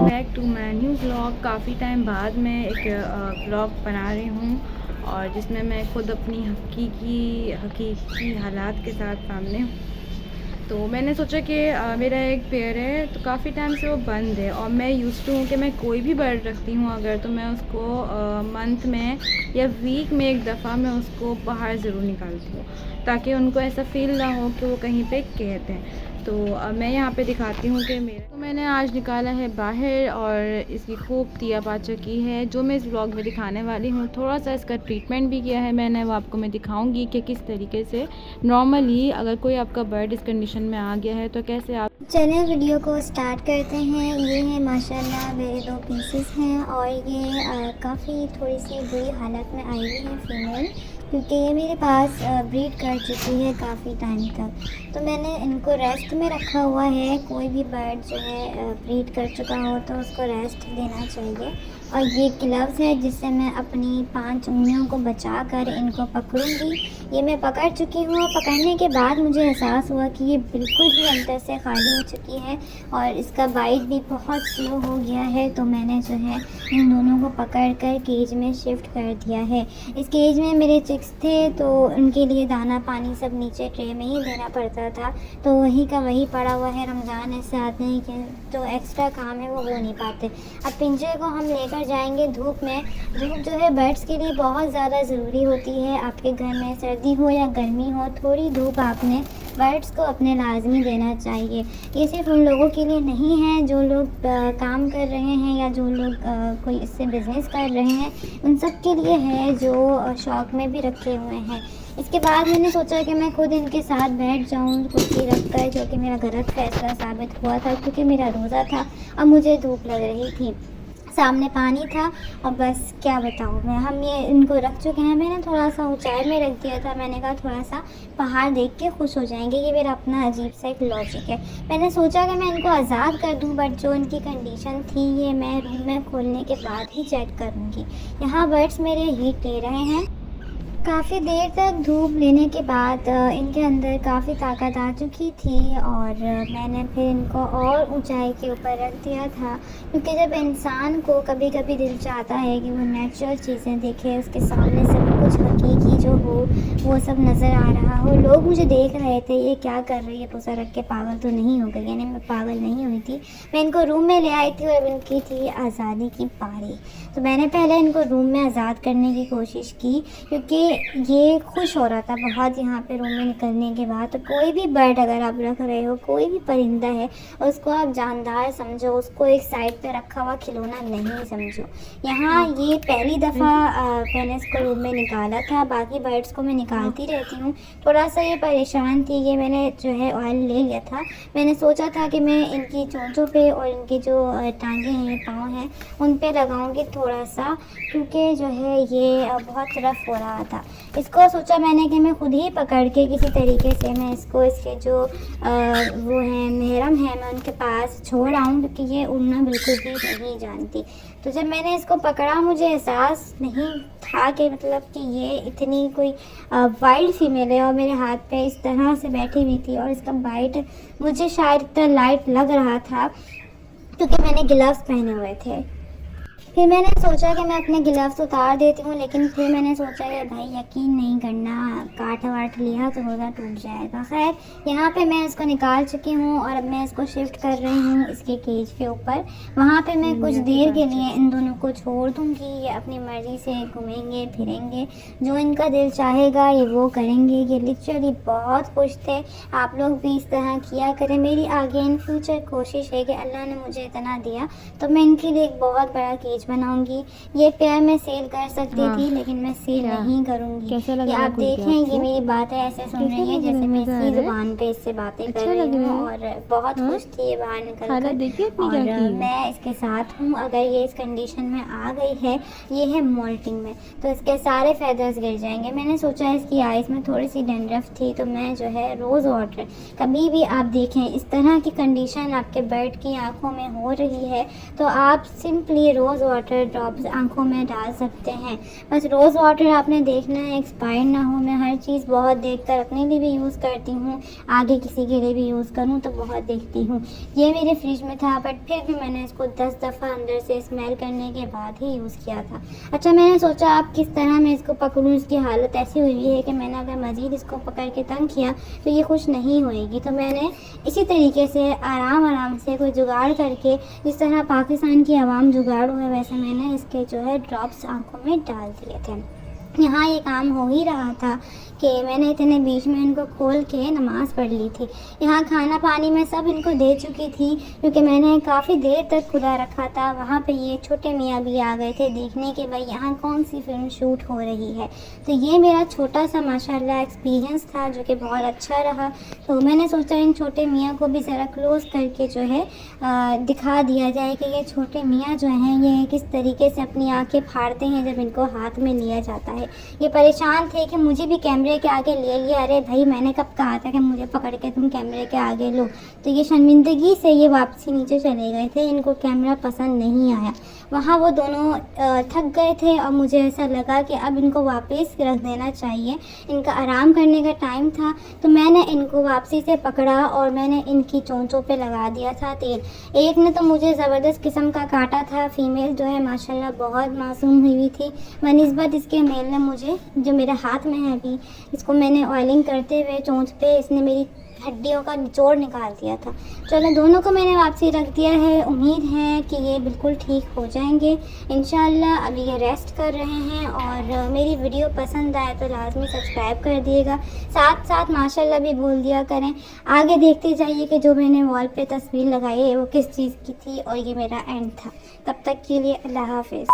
Back to my new vlog. काफ़ी time बाद मैं एक व्लॉग बना रही हूँ और जिसमें मैं खुद अपनी हकीकी हालात के साथ सामने हूँ। तो मैंने सोचा कि मेरा एक पेड़ है तो काफ़ी टाइम से वो बंद है और मैं यूज़ टू हूँ कि मैं कोई भी बर्ड रखती हूँ अगर तो मैं उसको मंथ में या वीक में एक दफ़ा मैं उसको बाहर ज़रूर निकालती हूँ ताकि उनको ऐसा फ़ील ना हो कि वो कहीं पे कैद हैं। तो मैं यहाँ पे दिखाती हूँ कि मेरा तो मैंने आज निकाला है बाहर और इसकी खूब तिया पाचा की है जो मैं इस व्लॉग में दिखाने वाली हूँ। थोड़ा सा इसका ट्रीटमेंट भी किया है मैंने, वो आपको मैं दिखाऊंगी कि किस तरीके से नॉर्मली अगर कोई आपका बर्ड इस कंडीशन में आ गया है तो कैसे आप। चलिए वीडियो को स्टार्ट करते हैं। ये है माशाल्लाह मेरे 2 पीसेस हैं और ये काफ़ी थोड़ी सी बुरी हालत में आई हुई है फीमेल, क्योंकि ये मेरे पास ब्रीड कर चुकी है काफ़ी टाइम तक। तो मैंने इनको रेस्ट में रखा हुआ है। कोई भी बर्ड जो है ब्रीड कर चुका हो तो उसको रेस्ट देना चाहिए। और ये ग्लव्स है जिससे मैं अपनी 5 उंगलियों को बचा कर इनको पकड़ूंगी। ये मैं पकड़ चुकी हूँ। पकड़ने के बाद मुझे एहसास हुआ कि ये बिल्कुल ही अंदर से खाली हो चुकी है और इसका बाइट भी बहुत स्लो हो गया है। तो मैंने जो है इन दोनों को पकड़ कर केज में शिफ्ट कर दिया है। इस केज में मेरे चिक्स थे तो उनके लिए दाना पानी सब नीचे ट्रे में ही देना पड़ता था, तो वही का वही पड़ा हुआ है। रमज़ान ऐसे आते हैं कि जो एक्स्ट्रा काम है वो हो नहीं पाते। अब पिंजरे को हम लेकर जाएंगे धूप में। धूप जो है बर्ड्स के लिए बहुत ज़्यादा ज़रूरी होती है। आपके घर में सर्दी हो या गर्मी हो, थोड़ी धूप आपने बर्ड्स को अपने लाजमी देना चाहिए। ये सिर्फ उन लोगों के लिए नहीं है जो लोग काम कर रहे हैं या जो लोग कोई इससे बिज़नेस कर रहे हैं, उन सब के लिए है जो शौक़ में भी रखे हुए हैं। इसके बाद मैंने सोचा कि मैं खुद इनके साथ बैठ जाऊं कुर्सी रख कर, जो कि मेरा गलत फैसला साबित हुआ था क्योंकि मेरा रोज़ा था और मुझे धूप लग रही थी, सामने पानी था और बस क्या बताऊँ मैं। हम ये इनको रख चुके हैं। मैंने थोड़ा सा ऊंचाई में रख दिया था। मैंने कहा थोड़ा सा पहाड़ देख के खुश हो जाएंगे। ये मेरा अपना अजीब सा एक लॉजिक है। मैंने सोचा कि मैं इनको आज़ाद कर दूं, बट जो इनकी कंडीशन थी ये मैं रूम में खोलने के बाद ही चेक करूँगी। यहाँ बर्ड्स मेरे हीट ले रहे हैं। काफ़ी देर तक धूप लेने के बाद इनके अंदर काफ़ी ताकत आ चुकी थी और मैंने फिर इनको और ऊंचाई के ऊपर रख दिया था, क्योंकि जब इंसान को कभी कभी दिल चाहता है कि वो नेचुरल चीज़ें देखे, उसके सामने सब कुछ हकीकी जो हो वो सब नज़र आ रहा हो। लोग मुझे देख रहे थे ये क्या कर रही है, पुसा रख के पागल तो नहीं हो गई। यानी मैं पागल नहीं हुई थी। मैं इनको रूम में ले आई थी और इनकी थी आज़ादी की पारी। तो मैंने पहले इनको रूम में आज़ाद करने की कोशिश की, क्योंकि ये खुश हो रहा था बहुत यहाँ पे रूम में निकलने के बाद। तो कोई भी बर्ड अगर आप रख रहे हो, कोई भी परिंदा है, उसको आप जानदार समझो, उसको एक साइड पे रखा हुआ खिलौना नहीं समझो। यहाँ ये पहली दफ़ा मैंने इसको रूम में निकाला था। बाकी बर्ड्स को मैं निकालती रहती हूँ। थोड़ा सा ये परेशान थी। ये मैंने जो है ऑयल ले लिया था। मैंने सोचा था कि मैं इनकी चोंचों पे और इनकी जो टांगे हैं, पाँव हैं, उन पे लगाऊंगी थोड़ा सा, क्योंकि जो है ये बहुत रफ हो रहा था। इसको सोचा मैंने कि मैं खुद ही पकड़ के किसी तरीके से मैं इसको इसके जो वो हैं महरम है, मैं उनके पास छोड़ आऊँ, क्योंकि ये उड़ना बिल्कुल भी नहीं जानती। तो जब मैंने इसको पकड़ा मुझे एहसास नहीं था कि मतलब कि ये इतनी कोई वाइल्ड फीमेल है और मेरे हाथ पे इस तरह से बैठी हुई थी और इसका बाइट मुझे शायद इतना लाइट लग रहा था क्योंकि मैंने ग्लव्स पहने हुए थे। फिर मैंने सोचा कि मैं अपने ग्लव्स उतार देती हूँ, लेकिन फिर मैंने सोचा कि भाई यकीन नहीं करना, काट वाट लिया तो रोज़ा टूट जाएगा। खैर यहाँ पे मैं इसको निकाल चुकी हूँ और अब मैं इसको शिफ्ट कर रही हूँ इसके केज के ऊपर। वहाँ पे मैं कुछ देर के लिए इन दोनों को छोड़ दूँगी। ये अपनी मर्ज़ी से घूमेंगे फिरेंगे, जो इनका दिल चाहेगा ये वो करेंगे। ये लिटरली बहुत खुश थे। आप लोग भी इस तरह किया करें। मेरी आगे इन फ्यूचर कोशिश है कि अल्लाह ने मुझे इतना दिया तो मैं इनके लिए एक बहुत बड़ा केज बनाऊंगी। ये पेयर मैं सेल कर सकती थी, लेकिन मैं सेल नहीं करूंगी। ये आप देखें, ये मेरी बातें ऐसे सुन रही है जैसे मैं इसी जुबान पे इससे बातें कर रही हूँ और बहुत खुश थी ये बाहर निकल कर। और मैं इसके साथ हूँ। अगर ये इस कंडीशन में आ गई है, ये है मोल्टिंग में, तो इसके सारे फेदर्स गिर जाएंगे। मैंने सोचा इसकी आइज़ में थोड़ी सी डैंड्रफ थी, तो मैं जो है रोज़ वाटर, कभी भी आप देखें इस तरह की कंडीशन आपके बर्ड की आंखों में हो रही है तो आप सिंपली रोज़ वाटर ड्रॉप्स आंखों में डाल सकते हैं। बस रोज़ वाटर आपने देखना है, एक्सपायर ना हो। मैं हर चीज़ बहुत देखकर अपने लिए भी यूज़ करती हूँ, आगे किसी के लिए भी यूज़ करूँ तो बहुत देखती हूँ। ये मेरे फ्रिज में था, बट फिर भी मैंने इसको 10 दफ़ा अंदर से स्मेल करने के बाद ही यूज़ किया था। अच्छा, मैंने सोचा अब किस तरह मैं इसको पकड़ूँ। इसकी हालत ऐसी हुई है कि मैंने अगर मज़ीद इसको पकड़ के तंग किया तो ये खुश नहीं होएगी। तो मैंने इसी तरीके से आराम से कोई जुगाड़ करके, जिस तरह पाकिस्तान की आवाम जुगाड़ू है, वैसे मैंने इसके जो है ड्रॉप्स आंखों में डाल दिए थे। यहाँ ये काम हो ही रहा था कि मैंने इतने बीच में इनको खोल के नमाज़ पढ़ ली थी। यहाँ खाना पानी मैं सब इनको दे चुकी थी, क्योंकि मैंने काफ़ी देर तक खुला रखा था। वहाँ पे ये छोटे मियाँ भी आ गए थे देखने के भाई यहाँ कौन सी फ़िल्म शूट हो रही है। तो ये मेरा छोटा सा माशाल्लाह एक्सपीरियंस था जो कि बहुत अच्छा रहा। तो मैंने सोचा इन छोटे मियाँ को भी ज़रा क्लोज़ करके जो है दिखा दिया जाए कि ये छोटे मियाँ जो हैं ये किस तरीके से अपनी आँखें फाड़ते हैं जब इनको हाथ में लिया जाता है। ये परेशान थे कि मुझे भी कैमरे के आगे ले लिया। अरे भाई, मैंने कब कहा था कि मुझे पकड़ के तुम कैमरे के आगे लो। तो ये शर्मिंदगी से ये वापसी नीचे चले गए थे, इनको कैमरा पसंद नहीं आया। वहाँ वो दोनों थक गए थे और मुझे ऐसा लगा कि अब इनको वापस रख देना चाहिए। इनका आराम करने का टाइम था, तो मैंने इनको वापसी से पकड़ा और मैंने इनकी चोंचों पे लगा दिया था तेल। एक ने तो मुझे ज़बरदस्त किस्म का काटा था। फीमेल जो है माशाल्लाह बहुत मासूम हुई थी बनिस्बत इसके मेल ने मुझे, जो मेरे हाथ में है अभी, इसको मैंने ऑयलिंग करते हुए चोंच पे इसने मेरी हड्डियों का निचोड़ निकाल दिया था। चलो, दोनों को मैंने वापसी रख दिया है। उम्मीद है कि ये बिल्कुल ठीक हो जाएंगे इंशाल्लाह। अभी ये रेस्ट कर रहे हैं और मेरी वीडियो पसंद आए तो लाजमी सब्सक्राइब कर दिएगा। साथ साथ माशाल्लाह भी बोल दिया करें। आगे देखते जाइए कि जो मैंने वॉल पे तस्वीर लगाई है वो किस चीज़ की थी और ये मेरा एंड था। तब तक के लिए अल्लाह हाफिज़।